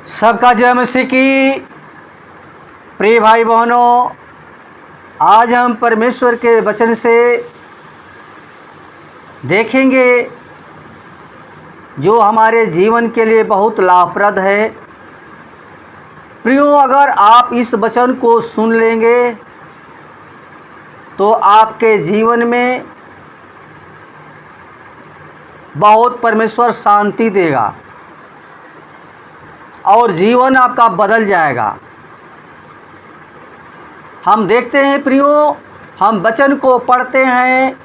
सबका जय मसीह की। प्रिय भाई बहनों, आज हम परमेश्वर के वचन से देखेंगे जो हमारे जीवन के लिए बहुत लाभप्रद है। प्रियो, अगर आप इस वचन को सुन लेंगे तो आपके जीवन में बहुत परमेश्वर शांति देगा और जीवन आपका बदल जाएगा। हम देखते हैं प्रियो, हम वचन को पढ़ते हैं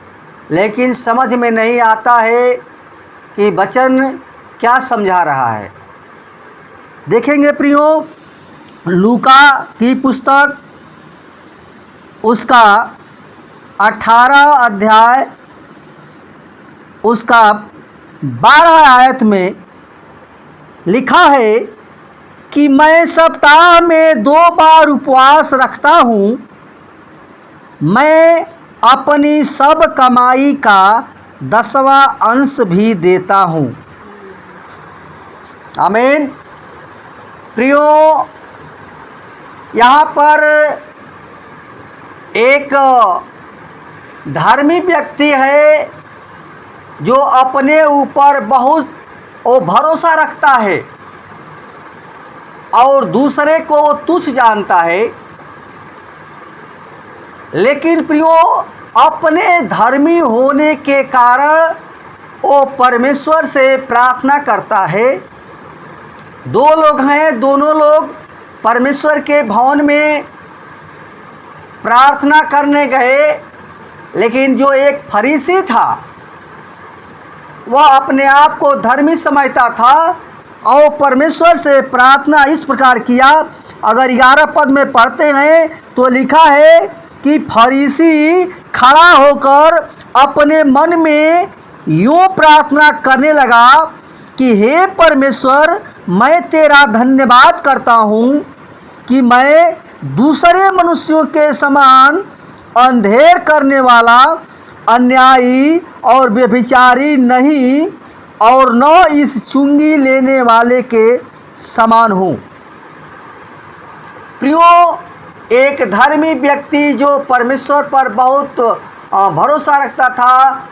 लेकिन समझ में नहीं आता है कि वचन क्या समझा रहा है। देखेंगे प्रियो, लूका की पुस्तक उसका 18 अध्याय उसका 12 आयत में लिखा है कि मैं सप्ताह में 2 बार उपवास रखता हूँ। मैं अपनी सब कमाई का 10वां अंश भी देता हूँ। आमीन। प्रियो, यहाँ पर एक धार्मिक व्यक्ति है जो अपने ऊपर बहुत भरोसा रखता है और दूसरे को तुच्छ जानता है, लेकिन प्रियो अपने धर्मी होने के कारण वो परमेश्वर से प्रार्थना करता है। 2 लोग हैं, दोनों लोग परमेश्वर के भवन में प्रार्थना करने गए, लेकिन जो एक फरीसी था वह अपने आप को धर्मी समझता था और परमेश्वर से प्रार्थना इस प्रकार किया। अगर 11 पद में पढ़ते हैं तो लिखा है कि फरीसी खड़ा होकर अपने मन में यूँ प्रार्थना करने लगा कि हे परमेश्वर, मैं तेरा धन्यवाद करता हूँ कि मैं दूसरे मनुष्यों के समान अंधेर करने वाला, अन्यायी और व्यभिचारी नहीं और न इस चुंगी लेने वाले के समान हूँ। प्रियो, एक धर्मी व्यक्ति जो परमेश्वर पर बहुत भरोसा रखता था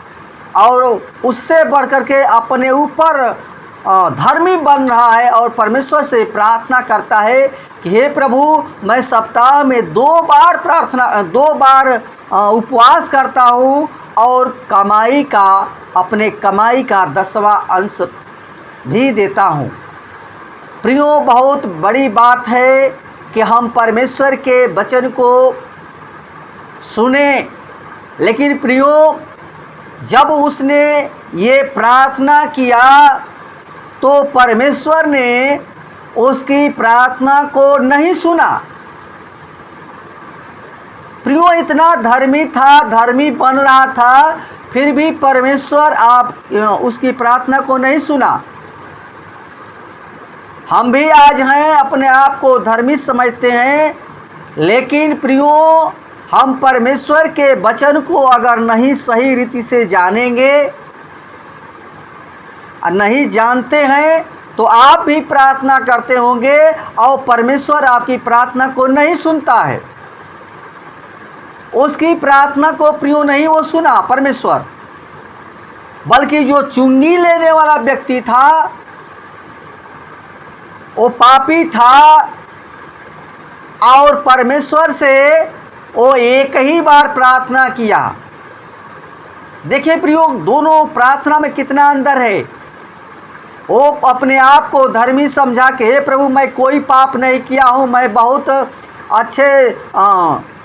और उससे बढ़कर के अपने ऊपर धर्मी बन रहा है और परमेश्वर से प्रार्थना करता है कि हे प्रभु, मैं सप्ताह में 2 बार उपवास करता हूँ और अपने कमाई का 10वां अंश भी देता हूँ। प्रियो, बहुत बड़ी बात है कि हम परमेश्वर के वचन को सुने, लेकिन प्रियो जब उसने ये प्रार्थना किया तो परमेश्वर ने उसकी प्रार्थना को नहीं सुना। प्रियो, इतना धर्मी था, धर्मी बन रहा था, फिर भी परमेश्वर उसकी प्रार्थना को नहीं सुना। हम भी आज हैं, अपने आप को धर्मी समझते हैं, लेकिन प्रियो हम परमेश्वर के वचन को अगर नहीं सही रीति से जानेंगे और नहीं जानते हैं तो आप भी प्रार्थना करते होंगे और परमेश्वर आपकी प्रार्थना को नहीं सुनता है। उसकी प्रार्थना को प्रियो नहीं वो सुना परमेश्वर, बल्कि जो चुंगी लेने वाला व्यक्ति था वो पापी था और परमेश्वर से वो एक ही बार प्रार्थना किया। देखिए प्रियो, दोनों प्रार्थना में कितना अंतर है। वो अपने आप को धर्मी समझा के हे प्रभु, मैं कोई पाप नहीं किया हूँ, मैं बहुत अच्छे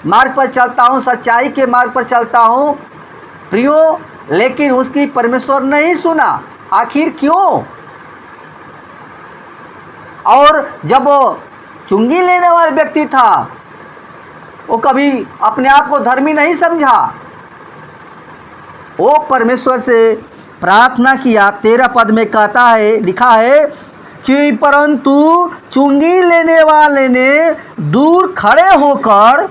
मार्ग पर चलता हूँ, सच्चाई के मार्ग पर चलता हूँ प्रियो, लेकिन उसकी परमेश्वर नहीं सुना। आखिर क्यों? और जब वो चुंगी लेने वाला व्यक्ति था वो कभी अपने आप को धर्मी नहीं समझा, वो परमेश्वर से प्रार्थना किया। 13 पद में कहता है, लिखा है कि परंतु चुंगी लेने वाले ने दूर खड़े होकर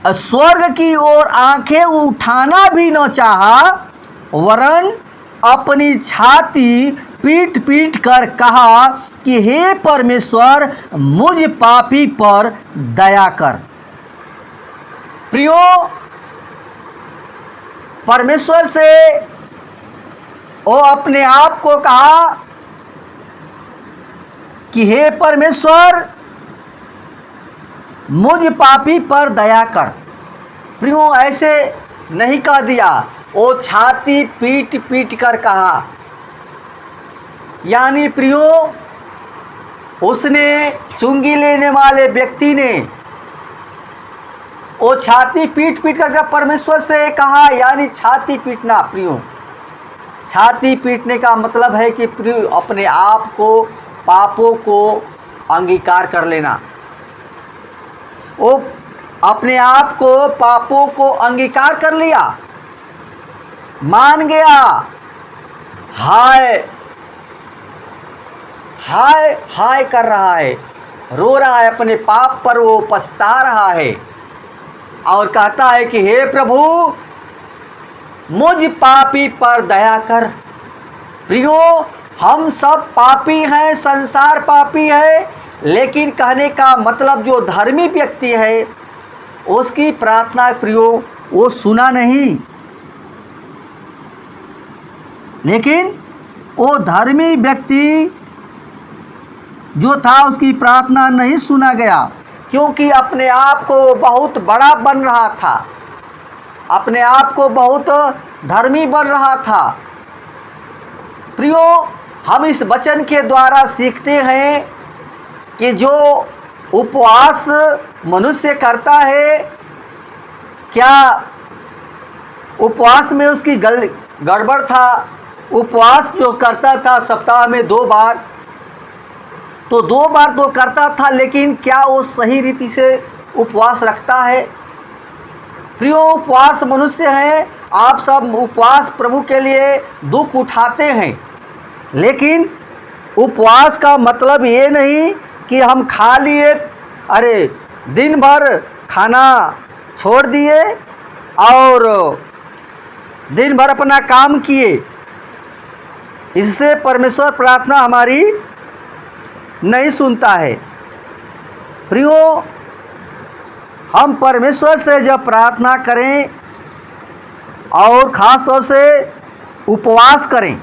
स्वर्ग की ओर आंखें उठाना भी न चाहा, वरन अपनी छाती पीट पीट कर कहा कि हे परमेश्वर, मुझ पापी पर दया कर। प्रियो, परमेश्वर से वो अपने आप को कहा कि हे परमेश्वर, मुझ पापी पर दया कर। प्रियो, ऐसे नहीं कह दिया, वो छाती पीट पीट कर कहा। यानी प्रियो, उसने चुंगी लेने वाले व्यक्ति ने वो छाती पीट पीट कर परमेश्वर से कहा, यानी छाती पीटना। प्रियो, छाती पीटने का मतलब है कि प्रियो अपने आप को, पापों को अंगीकार कर लेना। वो अपने आप को, पापों को अंगीकार कर लिया, मान गया। हाय हाय हाय कर रहा है, रो रहा है, अपने पाप पर वो पछता रहा है और कहता है कि हे प्रभु, मुझ पापी पर दया कर। प्रियो, हम सब पापी हैं, संसार पापी है, लेकिन कहने का मतलब जो धर्मी व्यक्ति है उसकी प्रार्थना प्रियो वो सुना नहीं, लेकिन वो धर्मी व्यक्ति जो था उसकी प्रार्थना नहीं सुना गया, क्योंकि अपने आप को बहुत बड़ा बन रहा था, अपने आप को बहुत धर्मी बन रहा था। प्रियो, हम इस वचन के द्वारा सीखते हैं कि जो उपवास मनुष्य करता है, क्या उपवास में उसकी गड़बड़ था? उपवास जो करता था सप्ताह में 2 बार, तो 2 बार तो करता था, लेकिन क्या वो सही रीति से उपवास रखता है? प्रियो, उपवास मनुष्य हैं, आप सब उपवास प्रभु के लिए दुख उठाते हैं, लेकिन उपवास का मतलब ये नहीं कि हम खा लिए, अरे दिन भर खाना छोड़ दिए और दिन भर अपना काम किए। इससे परमेश्वर प्रार्थना हमारी नहीं सुनता है। प्रियो, हम परमेश्वर से जब प्रार्थना करें और ख़ास तौर से उपवास करें,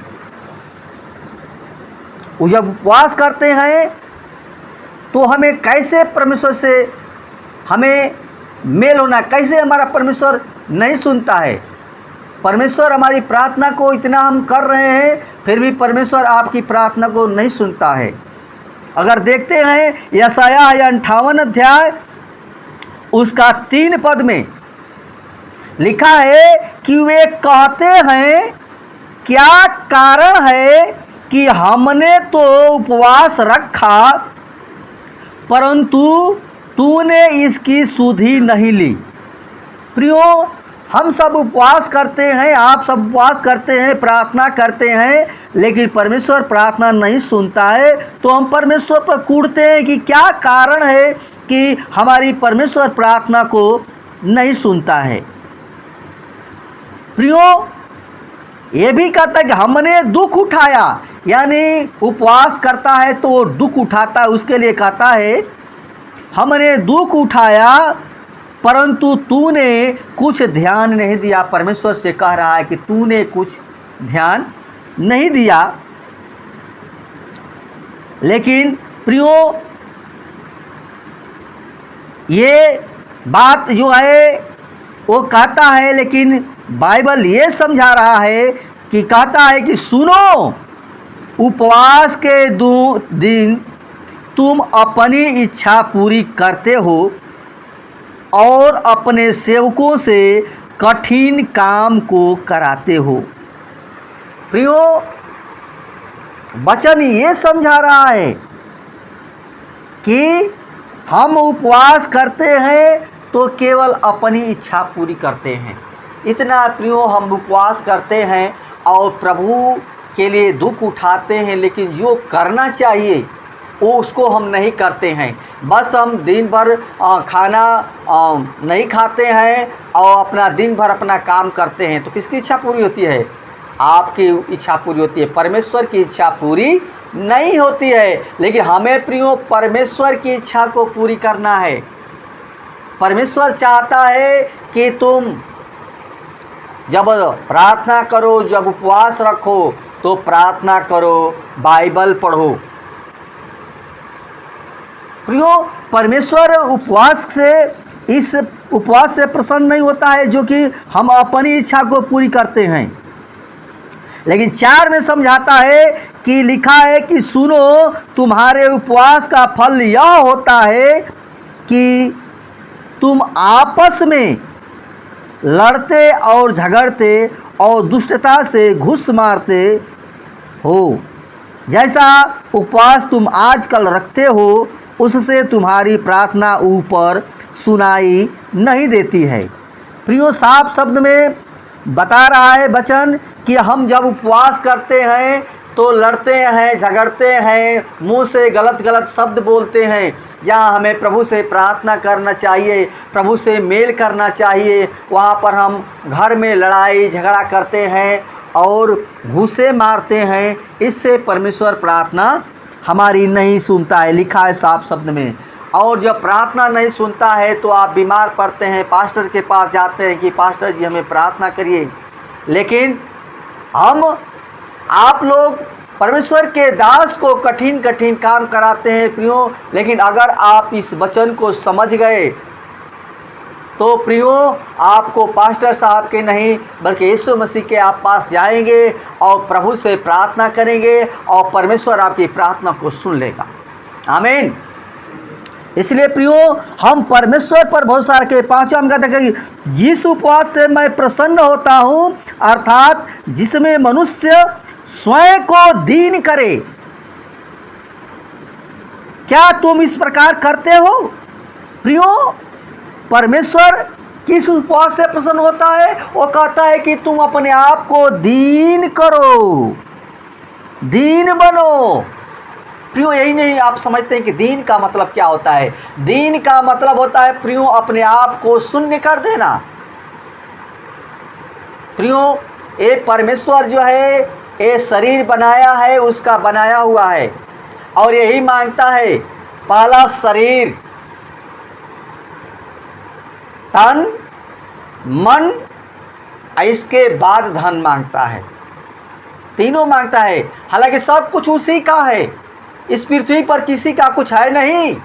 जब उपवास करते हैं तो हमें कैसे परमेश्वर से हमें मेल होना, कैसे हमारा परमेश्वर नहीं सुनता है। परमेश्वर हमारी प्रार्थना को इतना हम कर रहे हैं, फिर भी परमेश्वर आपकी प्रार्थना को नहीं सुनता है। अगर देखते हैं यशायाह 58 अध्याय उसका 3 पद में लिखा है कि वे कहते हैं, क्या कारण है कि हमने तो उपवास रखा परंतु तूने इसकी सुधि नहीं ली। प्रियो, हम सब उपवास करते हैं, आप सब उपवास करते हैं, प्रार्थना करते हैं, लेकिन परमेश्वर प्रार्थना नहीं सुनता है। तो हम परमेश्वर पर कूदते हैं कि क्या कारण है कि हमारी परमेश्वर प्रार्थना को नहीं सुनता है। प्रियो, ये भी कहता है कि हमने दुख उठाया, यानी उपवास करता है तो वो दुख उठाता है, उसके लिए कहता है हमने दुख उठाया परंतु तूने कुछ ध्यान नहीं दिया। परमेश्वर से कह रहा है कि तूने कुछ ध्यान नहीं दिया। लेकिन प्रियो, ये बात जो है वो कहता है, लेकिन बाइबल ये समझा रहा है कि कहता है कि सुनो, उपवास के दिन तुम अपनी इच्छा पूरी करते हो और अपने सेवकों से कठिन काम को कराते हो। प्रियो, वचन ये समझा रहा है कि हम उपवास करते हैं तो केवल अपनी इच्छा पूरी करते हैं। इतना प्रियो, हम उपवास करते हैं और प्रभु के लिए दुख उठाते हैं, लेकिन जो करना चाहिए वो उसको हम नहीं करते हैं। बस हम दिन भर खाना नहीं खाते हैं और अपना दिन भर अपना काम करते हैं। तो किसकी इच्छा पूरी होती है? आपकी इच्छा पूरी होती है, परमेश्वर की इच्छा पूरी नहीं होती है। लेकिन हमें प्रियो परमेश्वर की इच्छा को पूरी करना है। परमेश्वर चाहता है कि तुम जब प्रार्थना करो, जब उपवास रखो, तो प्रार्थना करो, बाइबल पढ़ो। प्रियो, परमेश्वर इस उपवास से प्रसन्न नहीं होता है जो कि हम अपनी इच्छा को पूरी करते हैं। लेकिन 4 में समझाता है कि लिखा है कि सुनो, तुम्हारे उपवास का फल यह होता है कि तुम आपस में लड़ते और झगड़ते और दुष्टता से घुस मारते हो। जैसा उपवास तुम आजकल रखते हो, उससे तुम्हारी प्रार्थना ऊपर सुनाई नहीं देती है। प्रियो, साफ शब्द में बता रहा है वचन कि हम जब उपवास करते हैं तो लड़ते हैं, झगड़ते हैं, मुंह से गलत गलत शब्द बोलते हैं। जहाँ हमें प्रभु से प्रार्थना करना चाहिए, प्रभु से मेल करना चाहिए, वहाँ पर हम घर में लड़ाई झगड़ा करते हैं और घूसे मारते हैं। इससे परमेश्वर प्रार्थना हमारी नहीं सुनता है, लिखा है साफ शब्द में। और जब प्रार्थना नहीं सुनता है तो आप बीमार पड़ते हैं, पास्टर के पास जाते हैं कि पास्टर जी हमें प्रार्थना करिए। लेकिन आप लोग परमेश्वर के दास को कठिन कठिन काम कराते हैं प्रियो। लेकिन अगर आप इस वचन को समझ गए तो प्रियो, आपको पास्टर साहब के नहीं बल्कि यीशु मसीह के आप पास जाएंगे और प्रभु से प्रार्थना करेंगे और परमेश्वर आपकी प्रार्थना को सुन लेगा। आमीन। इसलिए प्रियो, हम परमेश्वर पर भरोसा रखें। 5वां कहता है कि जिस उपवास से मैं प्रसन्न होता हूँ, अर्थात जिसमें मनुष्य स्वयं को दीन करे। क्या तुम इस प्रकार करते हो? प्रियो, परमेश्वर किस उपवास से प्रसन्न होता है? वो कहता है कि तुम अपने आप को दीन करो, दीन बनो। प्रियो, यही नहीं आप समझते हैं कि दीन का मतलब क्या होता है? दीन का मतलब होता है प्रियो अपने आप को शून्य कर देना। प्रियो, ये परमेश्वर जो है ये शरीर बनाया है, उसका बनाया हुआ है और यही मांगता है, पहला शरीर, तन, मन, इसके बाद धन मांगता है। तीनों मांगता है। हालांकि सब कुछ उसी का है, इस पृथ्वी पर किसी का कुछ है नहीं,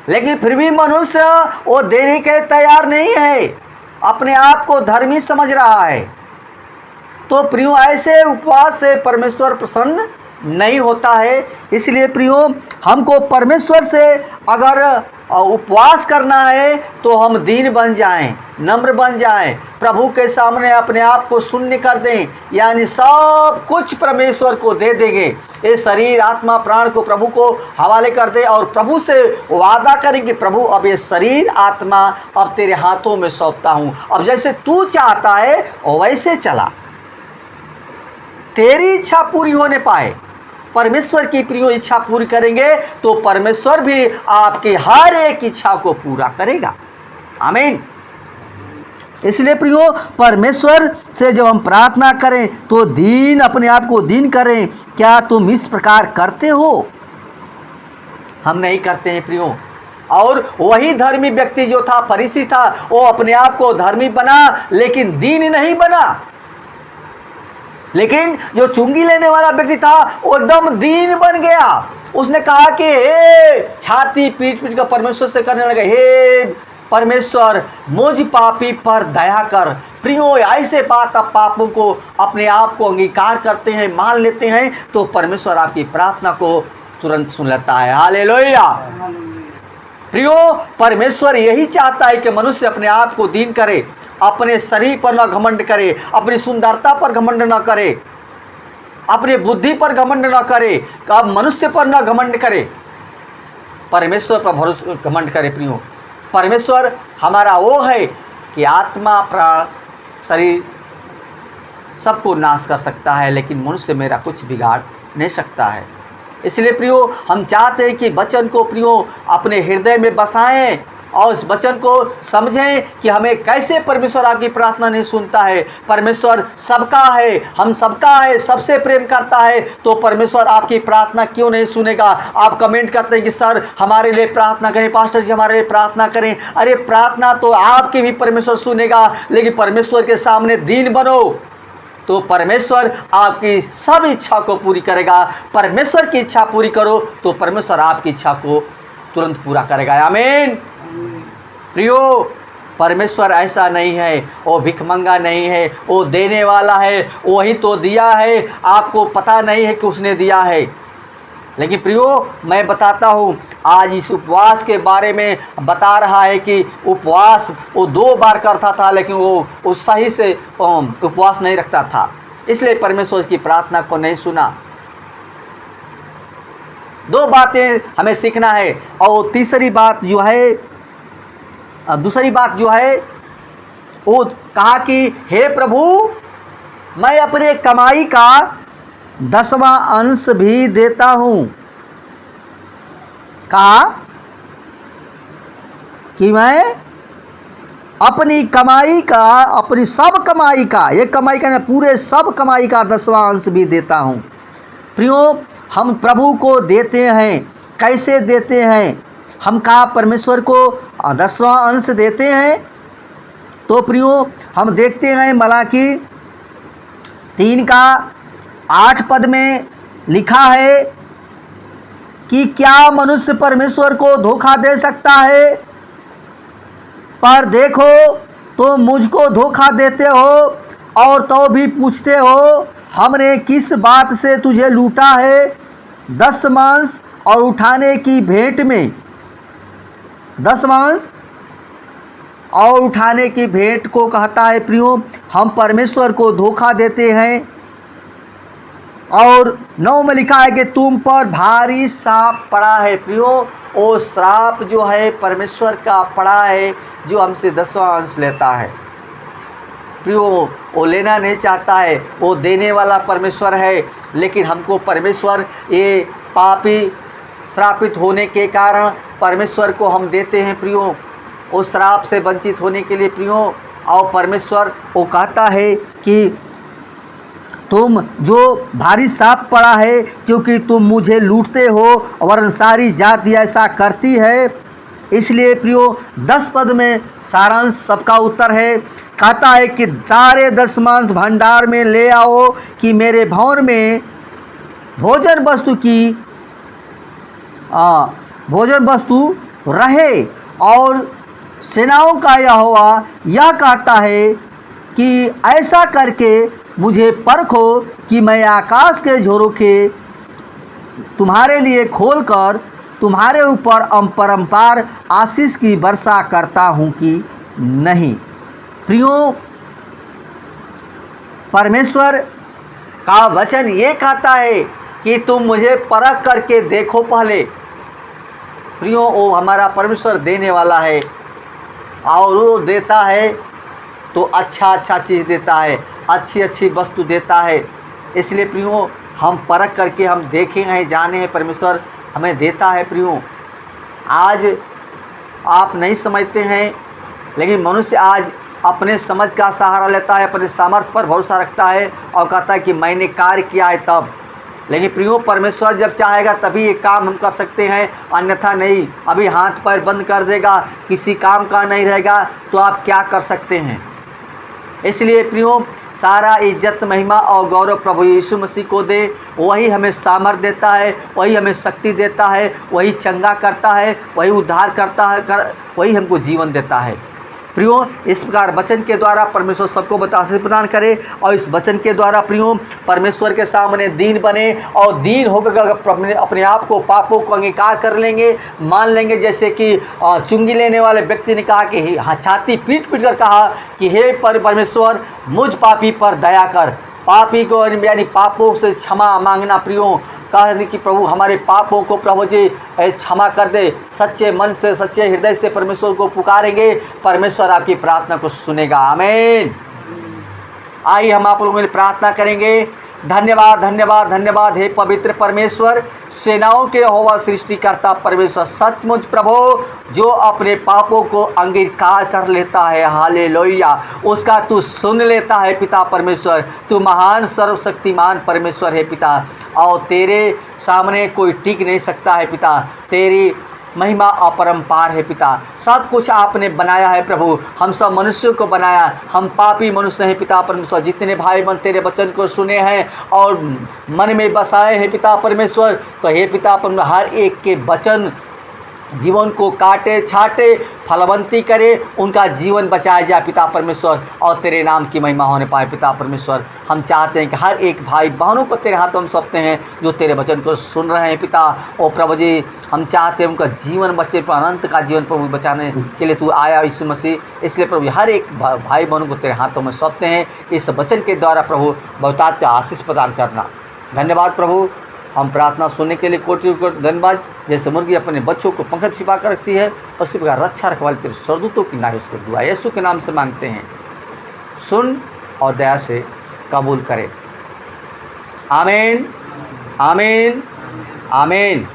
लेकिन फिर भी मनुष्य वो देने के तैयार नहीं है, अपने आप को धर्मी समझ रहा है। तो प्रियो, ऐसे उपवास से परमेश्वर प्रसन्न नहीं होता है। इसलिए प्रियो, हमको परमेश्वर से अगर उपवास करना है तो हम दीन बन जाएं, नम्र बन जाएं, प्रभु के सामने अपने आप को शून्य कर दें, यानी सब कुछ परमेश्वर को दे देंगे। ये शरीर, आत्मा, प्राण को प्रभु को हवाले कर दे और प्रभु से वादा करें कि प्रभु अब ये शरीर, आत्मा अब तेरे हाथों में सौंपता हूँ, अब जैसे तू चाहता है वैसे चला, तेरी इच्छा पूरी होने पाए। परमेश्वर की प्रियो इच्छा पूरी करेंगे तो परमेश्वर भी आपकी हर एक इच्छा को पूरा करेगा। आमीन। इसलिए प्रियो, परमेश्वर से जब हम प्रार्थना करें तो अपने आप को दीन करें। क्या तुम इस प्रकार करते हो? हम नहीं करते हैं प्रियो। और वही धर्मी व्यक्ति जो था, फरीसी था, वो अपने आप को धर्मी बना लेकिन दीन नहीं बना। लेकिन जो चुंगी लेने वाला व्यक्ति था वो एकदम दीन बन गया। उसने कहा कि हे, छाती पीट पीट कर परमेश्वर से करने लगे, हे परमेश्वर मुझ पापी पर दया कर। प्रियो, ऐसे बात अब पापों को अपने आप को अंगीकार करते हैं, मान लेते हैं तो परमेश्वर आपकी प्रार्थना को तुरंत सुन लेता है। हालेलुया। प्रियो, परमेश्वर यही चाहता है कि मनुष्य अपने आप को दीन करे, अपने शरीर पर न घमंड करे, अपनी सुंदरता पर घमंड न करे, अपने बुद्धि पर घमंड न करे, कब मनुष्य पर न घमंड करे, परमेश्वर पर भरोसा घमंड करे। प्रियो, परमेश्वर हमारा वो है कि आत्मा, प्राण, शरीर सबको नाश कर सकता है, लेकिन मनुष्य मेरा कुछ बिगाड़ नहीं सकता है। इसलिए प्रियो, हम चाहते हैं कि वचन को प्रियो अपने हृदय में बसाएं और इस वचन को समझें कि हमें कैसे परमेश्वर आपकी प्रार्थना नहीं सुनता है। परमेश्वर सबका है, हम सबका है, सबसे प्रेम करता है, तो परमेश्वर आपकी प्रार्थना क्यों नहीं सुनेगा। आप कमेंट करते हैं कि सर हमारे लिए प्रार्थना करें, पास्टर जी हमारे लिए प्रार्थना करें। अरे प्रार्थना तो आपकी भी परमेश्वर सुनेगा, लेकिन परमेश्वर के सामने दीन बनो तो परमेश्वर आपकी सब इच्छा को पूरी करेगा। परमेश्वर की इच्छा पूरी करो तो परमेश्वर आपकी इच्छा को तुरंत पूरा करेगा। आमीन। प्रियो, परमेश्वर ऐसा नहीं है, वो भिखमंगा नहीं है, वो देने वाला है। वही तो दिया है, आपको पता नहीं है कि उसने दिया है। लेकिन प्रियो, मैं बताता हूँ, आज इस उपवास के बारे में बता रहा है कि उपवास वो 2 बार करता था, लेकिन वो सही से उपवास नहीं रखता था, इसलिए परमेश्वर की प्रार्थना को नहीं सुना। 2 बातें हमें सीखना है। और तीसरी बात जो है, दूसरी बात जो है, वो कहा कि हे प्रभु, मैं अपने कमाई का 10वां अंश भी देता हूँ। कहा कि मैं अपनी कमाई का, अपनी सब कमाई का, ये कमाई का नहीं, पूरे सब कमाई का 10वां अंश भी देता हूँ। प्रियो, हम प्रभु को देते हैं। कैसे देते हैं? हम कहा परमेश्वर को 10वां अंश देते हैं। तो प्रियो, हम देखते हैं मलाकी 3 का 8 पद में लिखा है कि क्या मनुष्य परमेश्वर को धोखा दे सकता है? पर देखो, तुम मुझको धोखा देते हो और तो भी पूछते हो, हमने किस बात से तुझे लूटा है? 10 मांस और उठाने की भेंट में, 10 मांस और उठाने की भेंट को कहता है प्रियो, हम परमेश्वर को धोखा देते हैं। और 9 में लिखा है कि तुम पर भारी श्राप पड़ा है। प्रियो, वो श्राप जो है परमेश्वर का पड़ा है, जो हमसे 10वां अंश लेता है। प्रियो, वो लेना नहीं चाहता है, वो देने वाला परमेश्वर है, लेकिन हमको परमेश्वर ये पापी श्रापित होने के कारण परमेश्वर को हम देते हैं प्रियो, उस श्राप से वंचित होने के लिए प्रियो। और परमेश्वर वो कहता है कि तुम जो भारी श्राप पड़ा है, क्योंकि तुम मुझे लूटते हो, वरन सारी जाति ऐसा करती है। इसलिए प्रियो, 10 पद में सारांश सबका उत्तर है। कहता है कि सारे 10 मांस भंडार में ले आओ, कि मेरे भवन में भोजन वस्तु रहे। और सेनाओं का यहोवा यह कहता है कि ऐसा करके मुझे परखो कि मैं आकाश के झोंके तुम्हारे लिए खोलकर तुम्हारे ऊपर अपरंपार आशीष की वर्षा करता हूँ कि नहीं। प्रियो, परमेश्वर का वचन ये कहता है कि तुम मुझे परख करके देखो पहले। प्रियो, वो हमारा परमेश्वर देने वाला है, और वो देता है तो अच्छा चीज़ देता है, अच्छी वस्तु देता है। इसलिए प्रियो, हम परख करके हम देखें हैं, जाने हैं परमेश्वर हमें देता है। प्रियो, आज आप नहीं समझते हैं, लेकिन मनुष्य आज अपने समझ का सहारा लेता है, अपने सामर्थ्य पर भरोसा रखता है और कहता है कि मैंने कार्य किया है तब। लेकिन प्रियो, परमेश्वर जब चाहेगा तभी ये काम हम कर सकते हैं, अन्यथा नहीं। अभी हाथ पैर बंद कर देगा, किसी काम का नहीं रहेगा, तो आप क्या कर सकते हैं? इसलिए प्रियो, सारा इज्जत, महिमा और गौरव प्रभु यीशु मसीह को दे। वही हमें सामर्थ्य देता है, वही हमें शक्ति देता है, वही चंगा करता है, वही उद्धार करता है, वही हमको जीवन देता है। प्रियो, इस प्रकार वचन के द्वारा परमेश्वर सबको आशीष प्रदान करे, और इस वचन के द्वारा प्रियो परमेश्वर के सामने दीन बने, और दीन होकर अपने आप को, पापों को अंगीकार कर लेंगे, मान लेंगे। जैसे कि चुंगी लेने वाले व्यक्ति ने कहा कि हाँ, छाती पीट कर कहा कि हे परमेश्वर, मुझ पापी पर दया कर। पापी को यानी पापों से क्षमा मांगना प्रियो, कहने कि प्रभु हमारे पापों को प्रभु जी क्षमा कर दे। सच्चे मन से, सच्चे हृदय से परमेश्वर को पुकारेंगे, परमेश्वर आपकी प्रार्थना को सुनेगा। आमीन। आइए हम आप लोगों के लिए प्रार्थना करेंगे। धन्यवाद धन्यवाद धन्यवाद हे पवित्र परमेश्वर, सेनाओं के यहोवा सृष्टिकर्ता परमेश्वर, सचमुच प्रभु जो अपने पापों को अंगीकार कर लेता है, हालेलुया, उसका तू सुन लेता है पिता परमेश्वर। तू महान सर्वशक्तिमान परमेश्वर है पिता, और तेरे सामने कोई टिक नहीं सकता है पिता। तेरी महिमा अपरंपार है पिता। सब कुछ आपने बनाया है प्रभु, हम सब मनुष्यों को बनाया, हम पापी मनुष्य हैं पिता परमेश्वर। जितने भाई बहन तेरे वचन को सुने हैं और मन में बसाए हैं पिता परमेश्वर, तो हे पिता परमेश्वर हर एक के वचन जीवन को काटे छाटे फलवंती करे, उनका जीवन बचाया जाए पिता परमेश्वर, और तेरे नाम की महिमा होने पाए पिता परमेश्वर। हम चाहते हैं कि हर एक भाई बहनों को तेरे हाथों में सौंपते हैं जो तेरे वचन को सुन रहे हैं पिता। ओ प्रभु जी, हम चाहते हैं उनका जीवन बचे, अनंत का जीवन प्रभु बचाने के लिए तू आया यीशु मसीह। इसलिए प्रभु हर एक भाई बहनों को तेरे हाथों में सौंपते हैं, इस वचन के द्वारा प्रभु बहुतायत आशीष प्रदान करना। धन्यवाद प्रभु, हम प्रार्थना सुनने के लिए कोटि कोटि धन्यवाद। जैसे मुर्गी अपने बच्चों को पंख छिपा कर रखती है, उसी प्रकार रक्षा रखवाले तेरे स्वर्गदूतों की नाई उसको दुआ यीशु के नाम से मांगते हैं, सुन और दया से कबूल करें। आमीन आमीन आमीन।